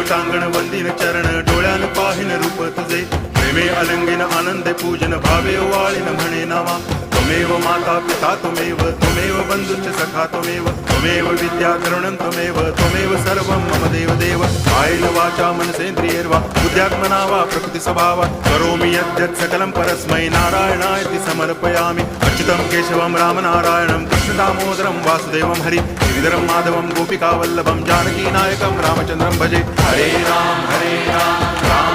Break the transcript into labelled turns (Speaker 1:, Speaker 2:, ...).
Speaker 1: टांगण वंदिन चरण डोळ्यान पाहिन रूप तुझे प्रेमे अलंगिन आनंदे पूजन भावे वाळीन म्हणे नावा त्वमेव माता पिता त्वमेव बंधुश्च सखा त्वमेव विद्या करुणं त्वमेव सर्वं मम देव कायेन वाचा मनसेन्द्रियैर्वा बुद्ध्यात्मना वा प्रकृति स्वभावात् करोमि यद्यत् सकलं परस्मै नारायणायति समर्पयामि अच्युतं केशवं रामनारायणं कृष्णदामोदरं वासुदेवं हरि गिरिधरं माधवं गोपिकावल्लभं जानकीनायकं रामचन्द्रं भजे हरे राम राम